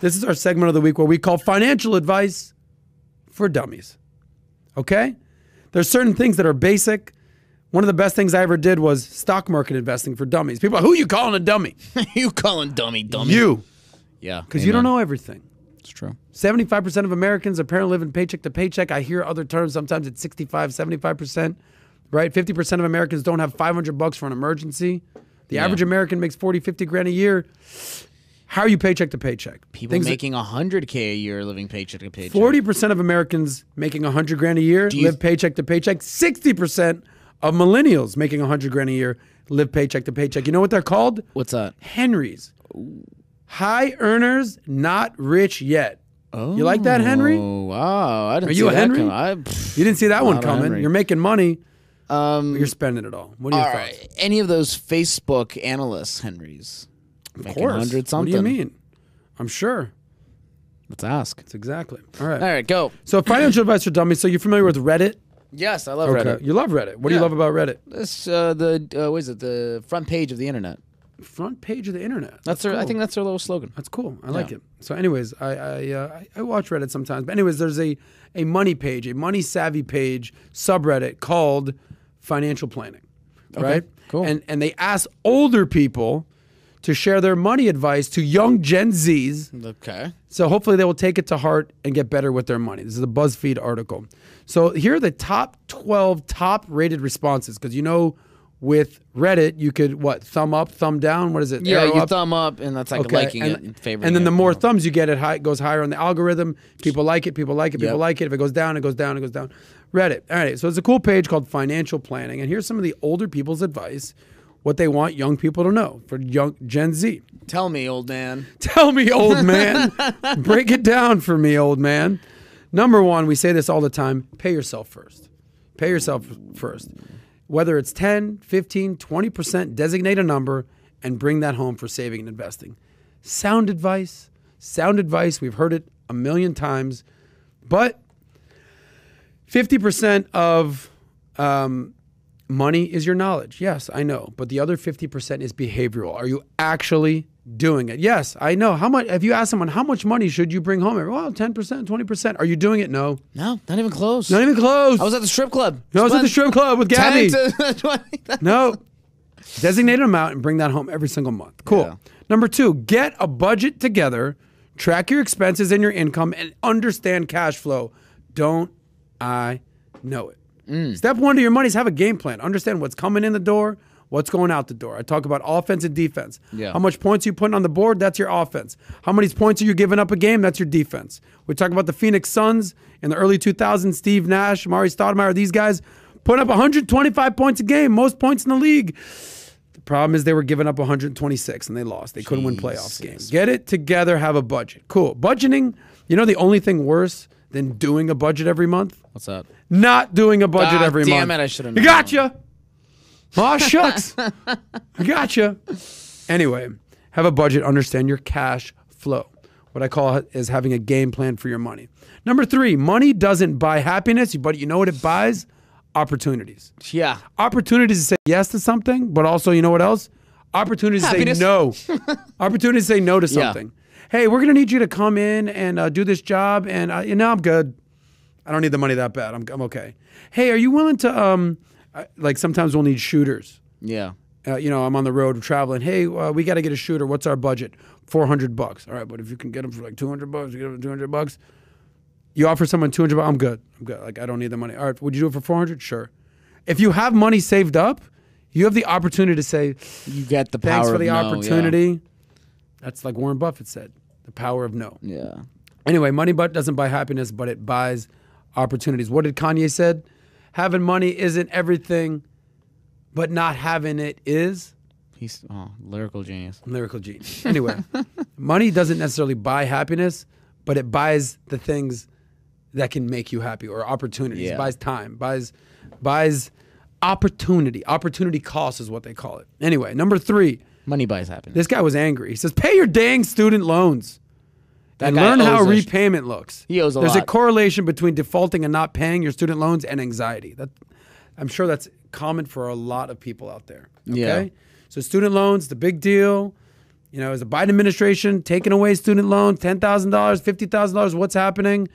This is our segment of the week where we call financial advice for dummies. Okay? There's certain things that are basic. One of the best things I ever did was stock market investing for dummies. People are, who are you calling a dummy? You calling dummy? You. Yeah. Because you don't know everything. It's true. 75% of Americans apparently living paycheck to paycheck. I hear other terms. Sometimes it's 65, 75%. Right? 50% of Americans don't have $500 for an emergency. The average American makes 40, 50 grand a year. How are you paycheck to paycheck? People making $100K a year living paycheck to paycheck. 40% of Americans making 100 grand a year live paycheck to paycheck. 60% of millennials making 100 grand a year live paycheck to paycheck. You know what they're called? What's that? Henrys. High earners, not rich yet. Oh, you like that, Henry? Oh, wow. I didn't Are see you a that Henry? coming. You didn't see that one coming. Henry. You're making money. You're spending it all. What are your thoughts? Right. Any of those Facebook analysts, Henrys? Of making course. 100 something. What do you mean? I'm sure. Let's ask. That's exactly. All right. All right, go. So financial advice for dummies. So you're familiar with Reddit? Yes, I love Reddit. You love Reddit. What do you love about Reddit? It's what is it? The front page of the internet. Front page of the internet. That's their. Cool. I think that's their little slogan. That's cool. I like it. So, anyways, I watch Reddit sometimes. But anyways, there's a money page, a money savvy page subreddit called Financial Planning. Okay, right? Cool. And they ask older people to share their money advice to young Gen Zs. Okay. So hopefully they will take it to heart and get better with their money. This is a BuzzFeed article. So here are the top 12 top rated responses, because you know with Reddit you could thumb up, thumb down. What is it? Yeah, Arrow you up? thumb up, and that's like liking it and favoriting it. And then the more thumbs you get, it goes higher on the algorithm. People like it. People like it. People like it. If it goes down, it goes down. It goes down. Reddit. All right. So it's a cool page called Financial Planning, and here's some of the older people's advice. What they want young people to know for young Gen Z. Tell me, old man. Tell me, old man. Break it down for me, old man. Number one, we say this all the time, pay yourself first. Pay yourself first. Whether it's 10, 15, 20%, designate a number and bring that home for saving and investing. Sound advice. Sound advice. We've heard it a million times. But 50% of money is your knowledge. Yes, I know. But the other 50% is behavioral. Are you actually doing it? Yes, I know. How much? If you ask someone, how much money should you bring home? Well, 10%, 20%. Are you doing it? No. No, not even close. Not even close. I was at the strip club. No, I was at the strip club with Gabby. 10 to 20. No. Designate an amount and bring that home every single month. Cool. Yeah. Number two, get a budget together, track your expenses and your income, and understand cash flow. Don't I know it? Step one to your money is have a game plan. Understand what's coming in the door, what's going out the door. I talk about offense and defense. Yeah. How much points are you putting on the board? That's your offense. How many points are you giving up a game? That's your defense. We talk about the Phoenix Suns in the early 2000s, Steve Nash, Mari Stoudemire, these guys putting up 125 points a game, most points in the league. The problem is they were giving up 126 and they lost. They couldn't win playoff games. Get it together, have a budget. Cool. Budgeting, you know the only thing worse than doing a budget every month? What's that? Not doing a budget every month. Damn it, I should have known. You gotcha. Aw, shucks. I gotcha. Anyway, have a budget. Understand your cash flow. What I call it is having a game plan for your money. Number three, money doesn't buy happiness, but you know what it buys? Opportunities. Yeah. Opportunities to say yes to something, but also, you know what else? Opportunities Happiness. to say no. Opportunities to say no to something. Hey, we're going to need you to come in and do this job, and I'm good. I don't need the money that bad. I'm okay. Hey, are you willing to, like sometimes we'll need shooters. Yeah. I'm on the road traveling. Hey, we got to get a shooter. What's our budget? $400. All right, but if you can get them for like $200, you get them $200. You offer someone $200. I'm good. Like I don't need the money. All right, would you do it for $400? Sure. If you have money saved up, you have the opportunity to say, you get the power. Thanks for the of opportunity. No, yeah. That's like Warren Buffett said, the power of no. Yeah. Anyway, money doesn't buy happiness, but it buys opportunities. What did Kanye said? Having money isn't everything, but not having it is. He's lyrical genius. Lyrical genius. Anyway, money doesn't necessarily buy happiness, but it buys the things that can make you happy, or opportunities. Yeah. Buys time, buys opportunity. Opportunity cost is what they call it. Anyway, number three. Money buys happiness. This guy was angry. He says, pay your dang student loans. And learn how repayment looks. He owes a lot. There's a correlation between defaulting and not paying your student loans and anxiety. I'm sure that's common for a lot of people out there. Okay? Yeah. So student loans, the big deal. You know, is the Biden administration taking away student loans, $10,000, $50,000? What's happening?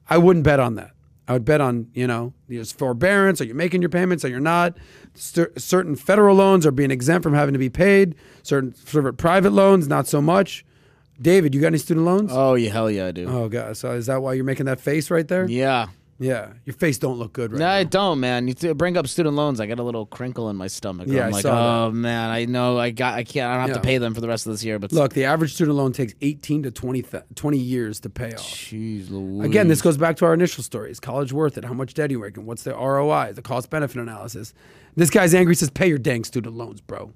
I wouldn't bet on that. I would bet on, you know, there's forbearance. Are you making your payments? Are you not? Certain federal loans are being exempt from having to be paid. Certain private loans, not so much. David, you got any student loans? Oh, yeah, hell yeah, I do. Oh, God. So is that why you're making that face right there? Yeah. Yeah. Your face don't look good right No, now. I don't, man. You bring up student loans, I got a little crinkle in my stomach. Yeah, I'm I like, saw oh, man, I know I don't have to pay them for the rest of this year. But look, the average student loan takes 18 to 20 years to pay off. Jeez Louise. Again, this goes back to our initial story. Is college worth it? How much debt are you making? What's the ROI? The cost-benefit analysis. This guy's angry, says, pay your dang student loans, bro.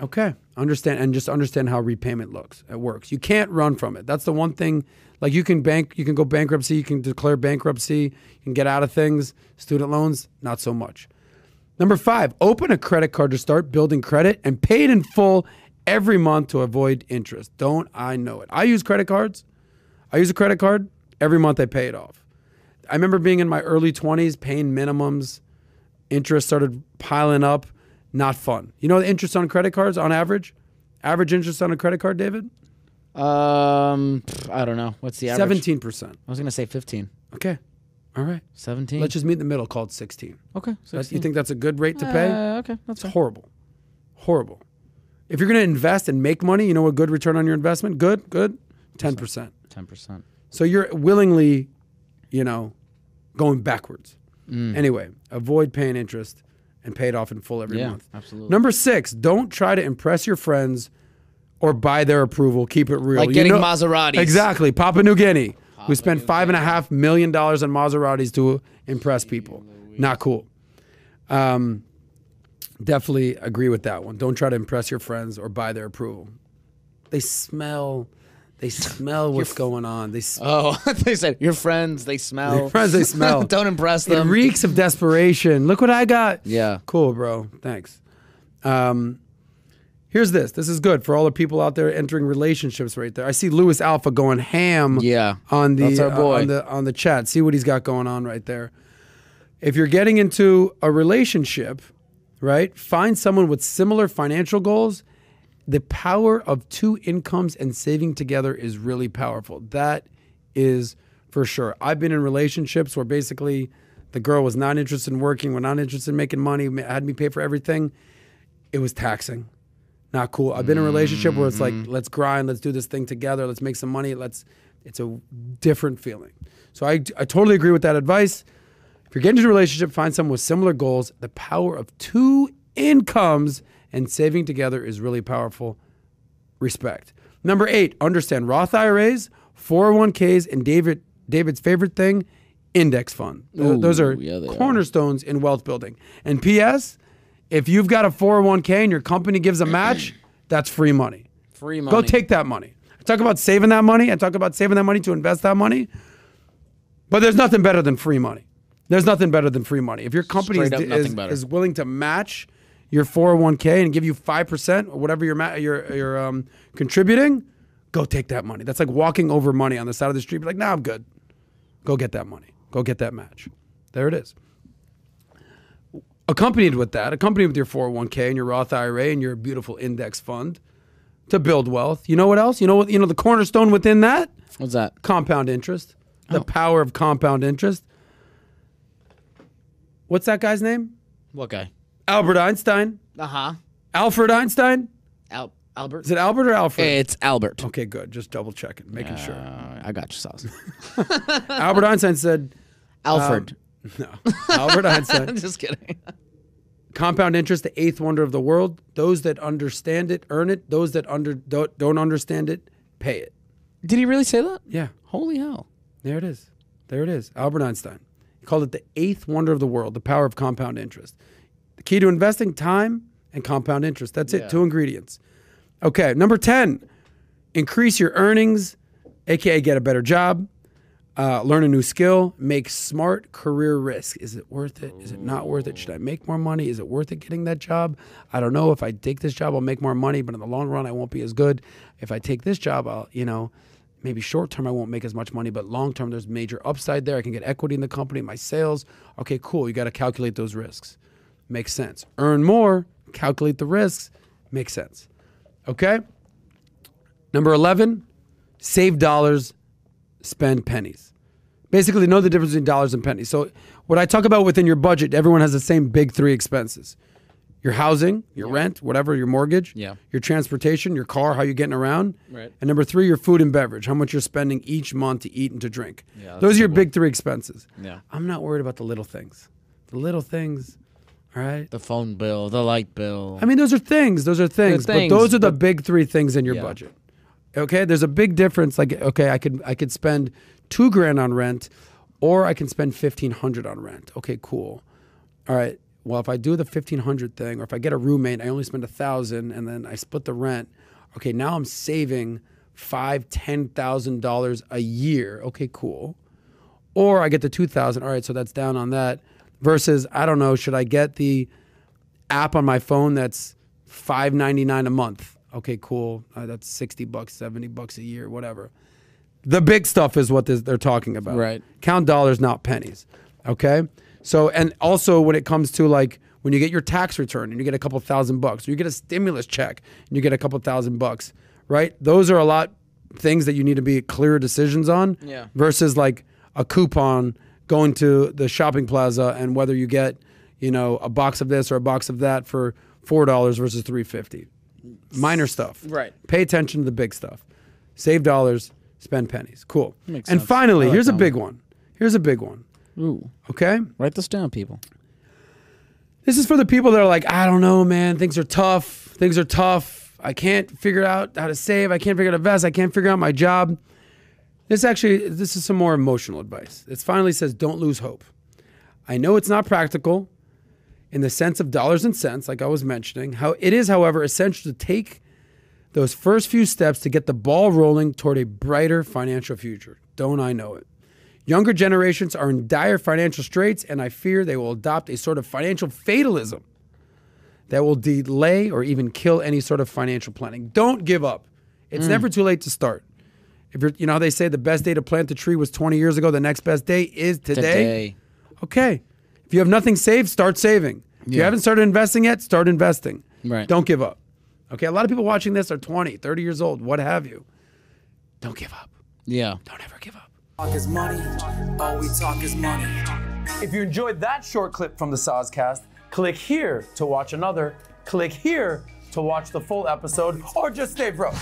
Okay. Understand, and just understand how repayment looks. It works. You can't run from it. That's the one thing. Like you can go bankruptcy, you can declare bankruptcy, you can get out of things. Student loans, not so much. Number 5, open a credit card to start building credit and pay it in full every month to avoid interest. Don't I know it? I use credit cards. I use a credit card. Every month I pay it off. I remember being in my early 20s, paying minimums. Interest started piling up. Not fun. You know the interest on credit cards on average? Average interest on a credit card, David? I don't know. What's the average? 17%. I was going to say 15. Okay. All right. 17? Let's just meet in the middle, call it 16. Okay, 16. You think that's a good rate to pay? Okay, that's It's fair. horrible. Horrible. If you're going to invest and make money, you know a good return on your investment? Good. 10%. 10%. So you're willingly, you know, going backwards. Anyway, avoid paying interest and pay it off in full every month. Absolutely. Number 6, don't try to impress your friends or buy their approval. Keep it real. Like getting Maseratis. Exactly. Papua New Guinea, who spent $5.5 million on Maseratis to impress people. Not cool. Definitely agree with that one. Don't try to impress your friends or buy their approval. They smell what's going on. They said your friends, they smell. Your friends, they smell. Don't impress It them. reeks of desperation. Look what I got. Yeah. Cool, bro. Thanks. Here's this. This is good for all the people out there entering relationships right there. I see Lewis Alpha going ham on the that's our boy. On the chat. See what he's got going on right there. If you're getting into a relationship, right, find someone with similar financial goals. The power of 2 incomes and saving together is really powerful. That is for sure. I've been in relationships where basically the girl was not interested in working, was not interested in making money, had me pay for everything. It was taxing. Not cool. I've been in a relationship where it's like, let's grind, let's do this thing together, let's make some money. It's a different feeling. So I totally agree with that advice. If you're getting into a relationship, find someone with similar goals. The power of 2 incomes and saving together is really powerful. Respect. Number 8, understand Roth IRAs, 401ks, and David's favorite thing, index fund. Those are cornerstones in wealth building. And P.S., if you've got a 401k and your company gives a match, that's free money. Free money. Go take that money. I talk about saving that money. I talk about saving that money to invest that money. But there's nothing better than free money. There's nothing better than free money. If your company is willing to match your 401k and give you 5% or whatever you're contributing, go take that money. That's like walking over money on the side of the street. Be like, nah, I'm good. Go get that money. Go get that match. There it is. Accompanied with your 401k and your Roth IRA and your beautiful index fund to build wealth. You know what else? You know the cornerstone within that? What's that? Compound interest. The power of compound interest. What's that guy's name? What guy? Albert Einstein. Alfred Einstein? Albert? Is it Albert or Alfred? It's Albert. Okay, good. Just double checking, making sure. I got you, sauce. Albert Einstein said... Alfred. No. Albert Einstein. Just kidding. Compound interest, the 8th wonder of the world. Those that understand it, earn it. Those that don't understand it, pay it. Did he really say that? Yeah. Holy hell. There it is. There it is. Albert Einstein. He called it the 8th wonder of the world, the power of compound interest. The key to investing, time and compound interest. That's it. 2 ingredients. Okay. Number 10, increase your earnings, AKA get a better job, learn a new skill, make smart career risk. Is it worth it? Is it not worth it? Should I make more money? Is it worth it getting that job? I don't know. If I take this job, I'll make more money, but in the long run, I won't be as good. If I take this job, I'll, maybe short term, I won't make as much money, but long term, there's major upside there. I can get equity in the company, my sales. Okay, cool. You got to calculate those risks. Makes sense. Earn more, calculate the risks. Makes sense. Okay? Number 11, save dollars, spend pennies. Basically, know the difference between dollars and pennies. So what I talk about within your budget, everyone has the same big 3 expenses. Your housing, your rent, whatever, your mortgage, your transportation, your car, how you're getting around. Right. And number 3, your food and beverage, how much you're spending each month to eat and to drink. Those are your big 3 expenses. I'm not worried about the little things. The little things, all right? The phone bill, the light bill. I mean, those are things. Those are things. But those are the big 3 things in your budget. Okay? There's a big difference. Like, okay, I could spend $2,000 on rent, or I can spend $1,500 on rent. Okay, cool. All right. Well, if I do the $1,500 thing, or if I get a roommate, I only spend $1,000, and then I split the rent. Okay, now I'm saving $5,000, $10,000 a year. Okay, cool. Or I get the $2,000. All right, so that's down on that. Versus, I don't know, should I get the app on my phone that's $5.99 a month? Okay, cool. That's $60, $70 a year, whatever. The big stuff is what they're talking about. Right. Count dollars, not pennies. Okay? So, and also when it comes to like, when you get your tax return and you get a couple $1,000, or you get a stimulus check and you get a couple $1,000, right? Those are a lot things that you need to be clear decisions on versus like a coupon going to the shopping plaza and whether you get, you know, a box of this or a box of that for $4 versus $3.50. Minor stuff. Right. Pay attention to the big stuff. Save dollars, spend pennies. Cool. Makes and sense. finally, like here's a that big one. Here's a big one. Ooh. Okay? Write this down, people. This is for the people that are like, I don't know, man. Things are tough. Things are tough. I can't figure out how to save. I can't figure out how to invest. I can't figure out my job. This is some more emotional advice. It finally says, don't lose hope. I know it's not practical in the sense of dollars and cents, like I was mentioning. It is, however, essential to take those first few steps to get the ball rolling toward a brighter financial future. Don't I know it? Younger generations are in dire financial straits, and I fear they will adopt a sort of financial fatalism that will delay or even kill any sort of financial planning. Don't give up. It's never too late to start. If you know how they say the best day to plant the tree was 20 years ago, the next best day is today. Okay. If you have nothing saved, start saving. If you haven't started investing yet, start investing. Right. Don't give up. Okay, a lot of people watching this are 20, 30 years old, what have you. Don't give up. Yeah. Don't ever give up. Talk is money. All we talk is money. If you enjoyed that short clip from the Soscast, click here to watch another. Click here to watch the full episode, or just stay broke.